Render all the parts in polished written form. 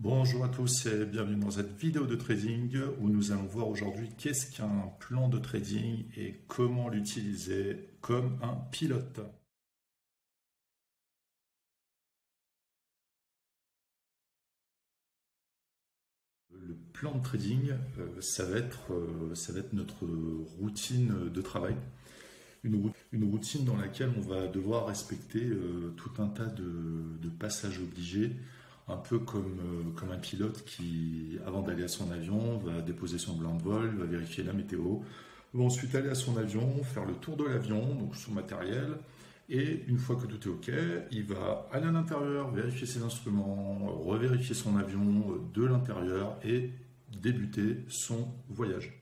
Bonjour à tous et bienvenue dans cette vidéo de trading où nous allons voir aujourd'hui qu'est-ce qu'un plan de trading et comment l'utiliser comme un pilote. Le plan de trading, ça va être notre routine de travail. Une routine dans laquelle on va devoir respecter tout un tas de passages obligés, un peu comme un pilote qui, avant d'aller à son avion, va déposer son blanc de vol, va vérifier la météo, va ensuite aller à son avion, faire le tour de l'avion, donc son matériel, et une fois que tout est OK, il va aller à l'intérieur, vérifier ses instruments, revérifier son avion de l'intérieur et débuter son voyage.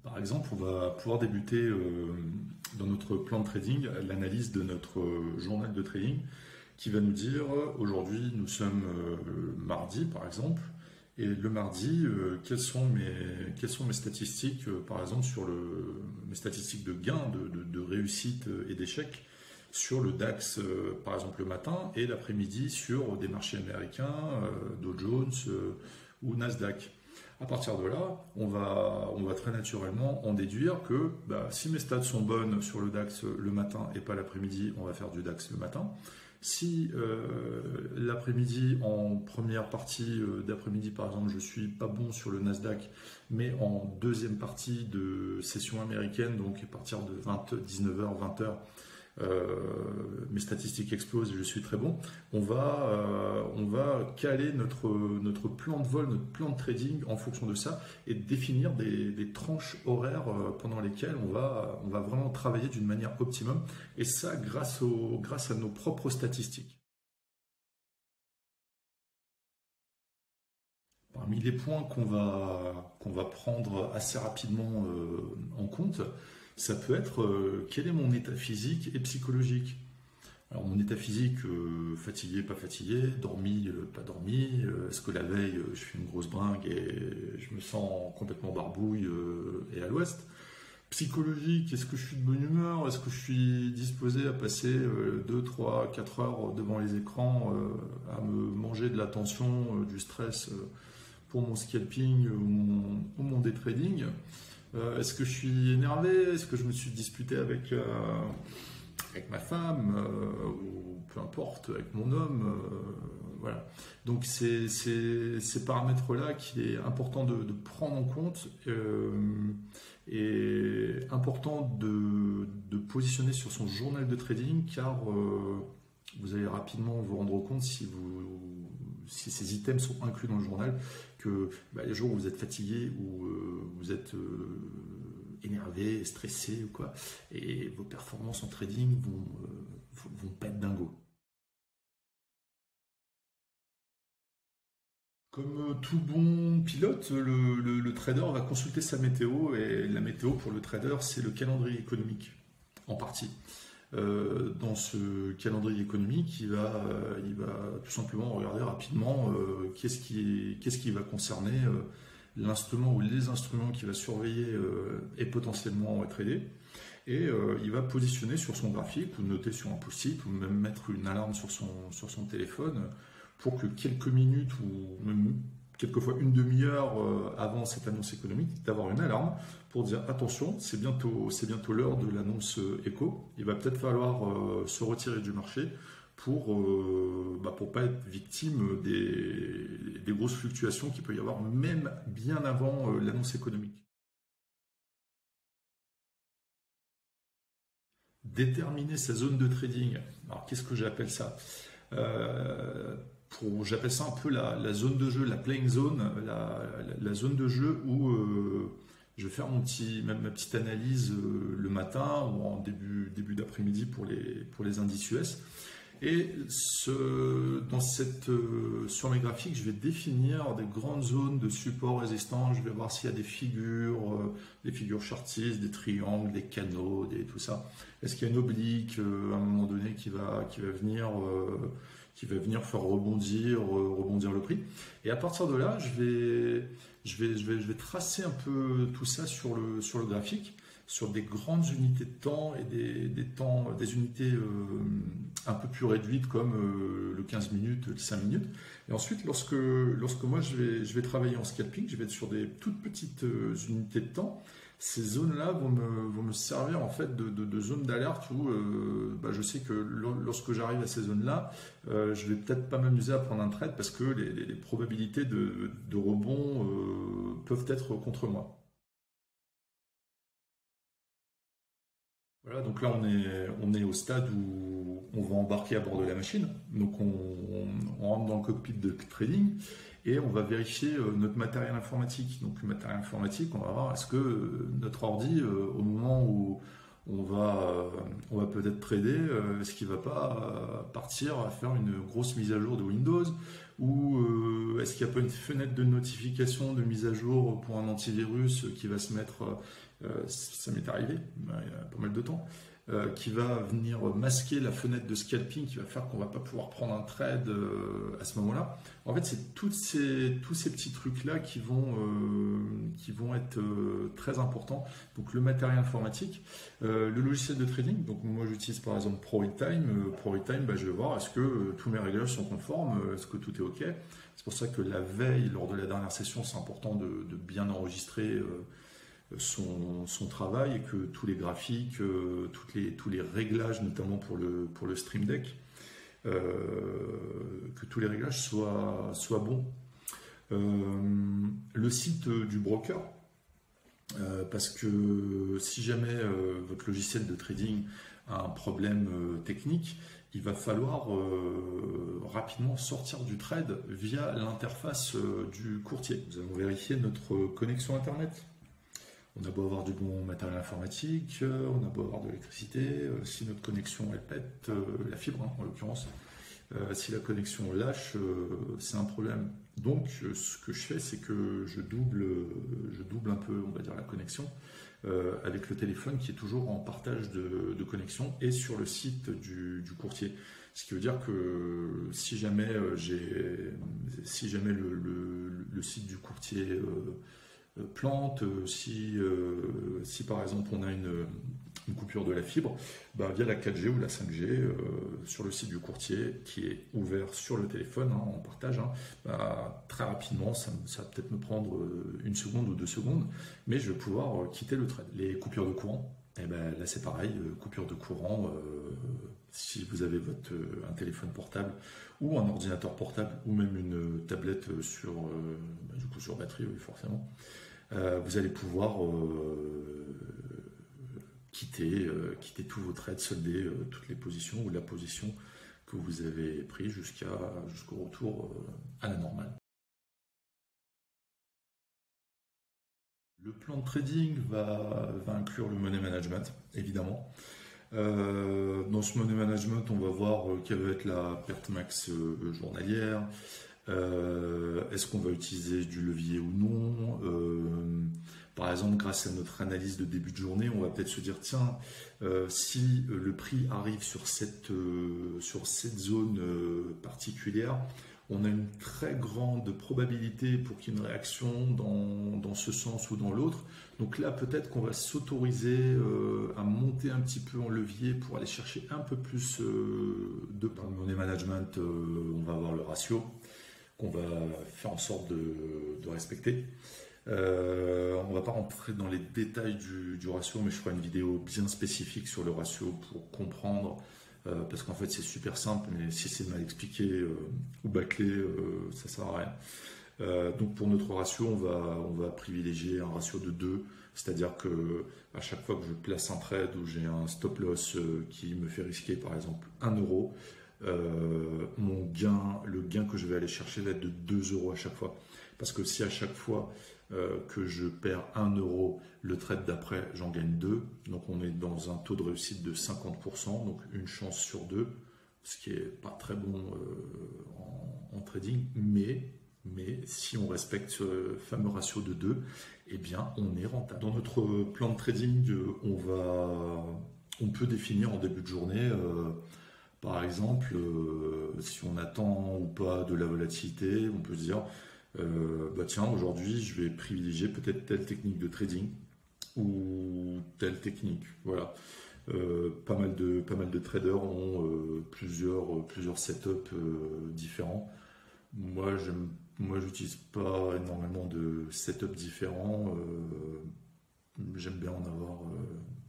Par exemple, on va pouvoir débuter dans notre plan de trading l'analyse de notre journal de trading qui va nous dire aujourd'hui nous sommes mardi par exemple, et le mardi quelles sont mes statistiques par exemple sur mes statistiques de gain, de réussite et d'échec sur le DAX par exemple le matin, et l'après-midi sur des marchés américains, Dow Jones ou Nasdaq. À partir de là, on va très naturellement en déduire que si mes stats sont bonnes sur le DAX le matin et pas l'après-midi, on va faire du DAX le matin. Si l'après-midi, en première partie d'après-midi par exemple, je suis pas bon sur le Nasdaq, mais en deuxième partie de session américaine, donc à partir de 19h, 20h, mes statistiques explosent et je suis très bon, on va caler notre plan de vol, notre plan de trading en fonction de ça et définir des tranches horaires pendant lesquelles on va vraiment travailler d'une manière optimum, et ça grâce à nos propres statistiques. Parmi les points qu'on va prendre assez rapidement en compte, ça peut être quel est mon état physique et psychologique. Alors mon état physique, fatigué, pas fatigué, dormi, pas dormi, est-ce que la veille je fais une grosse bringue et je me sens complètement barbouille et à l'ouest. Psychologique, est-ce que je suis de bonne humeur, est-ce que je suis disposé à passer 2, 3, 4 heures devant les écrans à me manger de la tension, du stress pour mon scalping ou mon day trading. Est-ce que je suis énervé? Est-ce que je me suis disputé avec ma femme ou peu importe, avec mon homme? Voilà. Donc c'est ces paramètres-là qu'il est important de prendre en compte et important de positionner sur son journal de trading, car vous allez rapidement vous rendre compte si ces items sont inclus dans le journal, que les jours où vous êtes fatigué ou vous êtes énervé, stressé ou quoi, et vos performances en trading vont pas être dingo. Comme tout bon pilote, le trader va consulter sa météo, et la météo pour le trader, c'est le calendrier économique en partie. Dans ce calendrier économique, il va tout simplement regarder rapidement qu'est-ce qui va concerner l'instrument ou les instruments qu'il va surveiller et potentiellement trader. Et il va positionner sur son graphique ou noter sur un post-it ou même mettre une alarme sur son téléphone pour que quelques minutes ou même quelquefois une demi-heure avant cette annonce économique, d'avoir une alarme pour dire attention, c'est bientôt l'heure de l'annonce éco. Il va peut-être falloir se retirer du marché pour pas être victime des grosses fluctuations qu'il peut y avoir même bien avant l'annonce économique. Déterminer sa zone de trading. Alors qu'est-ce que j'appelle ça? J'appelle ça un peu la zone de jeu, la playing zone, la zone de jeu où je vais faire ma petite analyse le matin ou en début d'après-midi pour les indices US. Et sur mes graphiques, je vais définir des grandes zones de support résistant. Je vais voir s'il y a des figures chartistes, des triangles, des canaux, tout ça. Est-ce qu'il y a une oblique à un moment donné qui va venir faire rebondir le prix? Et à partir de là, je vais tracer un peu tout ça sur le graphique sur des grandes unités de temps et des unités un peu plus réduites comme le 15 minutes, le 5 minutes. Et ensuite, lorsque moi je vais travailler en scalping, je vais être sur des toutes petites unités de temps. Ces zones-là vont me servir en fait de zone d'alerte où je sais que lorsque j'arrive à ces zones-là, je vais peut-être pas m'amuser à prendre un trade parce que les probabilités de rebond peuvent être contre moi. Voilà, donc là on est au stade où on va embarquer à bord de la machine. Donc on rentre dans le cockpit de trading et on va vérifier notre matériel informatique. Donc le matériel informatique, on va voir est-ce que notre ordi, au moment où on va peut-être trader, est-ce qu'il va pas partir à faire une grosse mise à jour de Windows ou est-ce qu'il n'y a pas une fenêtre de notification de mise à jour pour un antivirus qui va se mettre ça m'est arrivé il y a pas mal de temps, qui va venir masquer la fenêtre de scalping, qui va faire qu'on va pas pouvoir prendre un trade à ce moment-là. En fait, c'est tous ces petits trucs-là qui vont être très importants. Donc le matériel informatique, le logiciel de trading. Donc moi j'utilise par exemple ProRealTime. ProRealTime, je vais voir est-ce que tous mes réglages sont conformes, est-ce que tout est OK. C'est pour ça que la veille, lors de la dernière session, c'est important de bien enregistrer son travail et que tous les graphiques, tous les réglages, notamment pour le Stream Deck, que tous les réglages soient bons. Le site du broker, parce que si jamais votre logiciel de trading a un problème technique, il va falloir rapidement sortir du trade via l'interface du courtier. Nous allons vérifier notre connexion Internet. On a beau avoir du bon matériel informatique, on a beau avoir de l'électricité, si notre connexion elle pète, la fibre en l'occurrence, si la connexion lâche, c'est un problème. Donc ce que je fais, c'est que je double un peu, on va dire, la connexion avec le téléphone qui est toujours en partage de connexion et sur le site du courtier. Ce qui veut dire que si jamais le site du courtier plante, si par exemple on a une coupure de la fibre, via la 4G ou la 5G sur le site du courtier qui est ouvert sur le téléphone, en partage, très rapidement, ça va peut-être me prendre une seconde ou 2 secondes, mais je vais pouvoir quitter le trade. Les coupures de courant, là c'est pareil, coupure de courant, si vous avez un téléphone portable ou un ordinateur portable ou même une tablette sur batterie, oui, forcément, vous allez pouvoir quitter tous vos trades, solder toutes les positions ou la position que vous avez pris jusqu'au retour à la normale. Le plan de trading va inclure le money management, évidemment. Dans ce money management, on va voir quelle va être la perte max journalière. Est-ce qu'on va utiliser du levier ou non? Par exemple, grâce à notre analyse de début de journée, on va peut-être se dire, tiens, si le prix arrive sur cette zone particulière, on a une très grande probabilité pour qu'il y ait une réaction dans ce sens ou dans l'autre. Donc là, peut-être qu'on va s'autoriser à monter un petit peu en levier pour aller chercher un peu plus de dans le money management. On va avoir le ratio qu'on va faire en sorte de respecter. On ne va pas rentrer dans les détails du ratio, mais je ferai une vidéo bien spécifique sur le ratio pour comprendre, parce qu'en fait c'est super simple, mais si c'est mal expliqué ou bâclé, ça ne sert à rien. Donc pour notre ratio, on va privilégier un ratio de 2, c'est-à-dire que à chaque fois que je place un trade où j'ai un stop loss qui me fait risquer par exemple 1 euro, le gain que je vais aller chercher va être de 2 euros à chaque fois. Parce que si à chaque fois que je perds 1 euro, le trade d'après, j'en gagne 2. Donc on est dans un taux de réussite de 50%, donc une chance sur 2, ce qui n'est pas très bon en trading. Mais si on respecte ce fameux ratio de 2, eh bien on est rentable. Dans notre plan de trading, on peut définir en début de journée, par exemple, si on attend ou pas de la volatilité, on peut se dire, tiens, aujourd'hui, je vais privilégier peut-être telle technique de trading. ou telle technique. Voilà. Pas mal de traders ont plusieurs setups différents. Moi, j'utilise pas énormément de setups différents. J'aime bien en avoir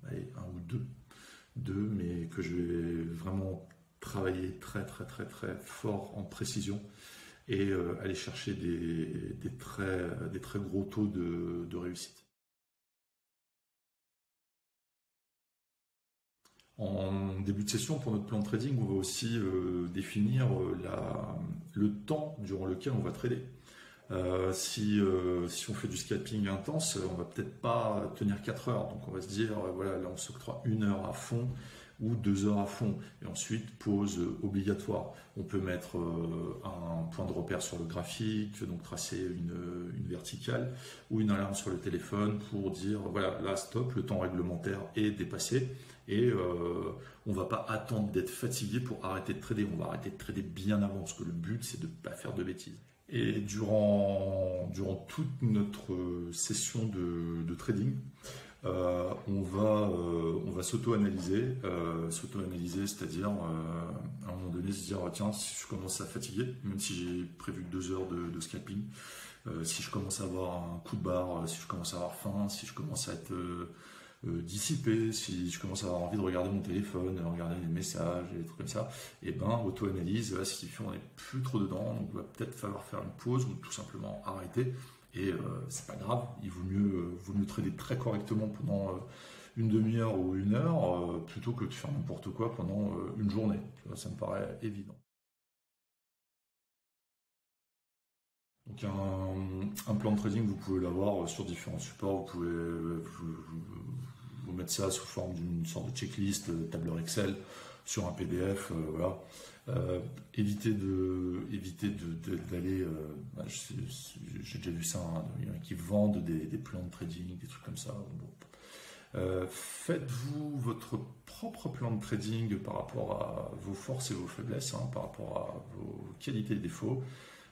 allez, un ou deux, mais que je vais vraiment travailler très fort en précision et aller chercher des très gros taux de réussite. En début de session, pour notre plan de trading, on va aussi définir le temps durant lequel on va trader. Si on fait du scalping intense, on va peut-être pas tenir 4 heures. Donc on va se dire, voilà, là on s'octroie 1 heure à fond ou 2 heures à fond. Et ensuite, pause obligatoire. On peut mettre un point de repère sur le graphique, donc tracer une verticale ou une alarme sur le téléphone pour dire, voilà, là stop, le temps réglementaire est dépassé. Et on ne va pas attendre d'être fatigué pour arrêter de trader. On va arrêter de trader bien avant, parce que le but, c'est de ne pas faire de bêtises. Et toute notre session de trading, on va s'auto-analyser, c'est-à-dire à un moment donné se dire, ah, tiens, si je commence à fatiguer, même si j'ai prévu 2 heures de scalping, si je commence à avoir un coup de barre, si je commence à avoir faim, si je commence à être dissipé, si je commence à avoir envie de regarder mon téléphone, regarder les messages et des trucs comme ça, et ben auto-analyse, là, ce qui fait on n'est plus trop dedans, donc il va peut-être falloir faire une pause ou tout simplement arrêter. Et c'est pas grave, vaut mieux trader très correctement pendant une demi-heure ou 1 heure plutôt que de faire n'importe quoi pendant une journée. Ça me paraît évident. Donc un plan de trading, vous pouvez l'avoir sur différents supports. Vous pouvez vous mettre ça sous forme d'une sorte de checklist, tableur Excel, sur un PDF. Voilà. D'aller. J'ai déjà vu ça, hein, il y en a qui vendent des plans de trading, des trucs comme ça. Bon. Faites-vous votre propre plan de trading par rapport à vos forces et vos faiblesses, hein, par rapport à vos qualités et défauts.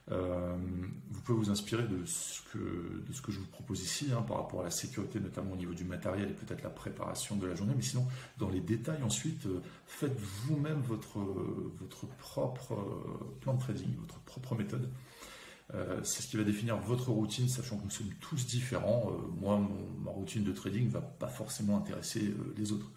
Vous pouvez vous inspirer de ce que je vous propose ici, hein, par rapport à la sécurité, notamment au niveau du matériel et peut-être la préparation de la journée. Mais sinon, dans les détails ensuite, faites vous-même votre propre plan de trading, votre propre méthode. C'est ce qui va définir votre routine, sachant que nous sommes tous différents. Moi, ma routine de trading ne va pas forcément intéresser les autres.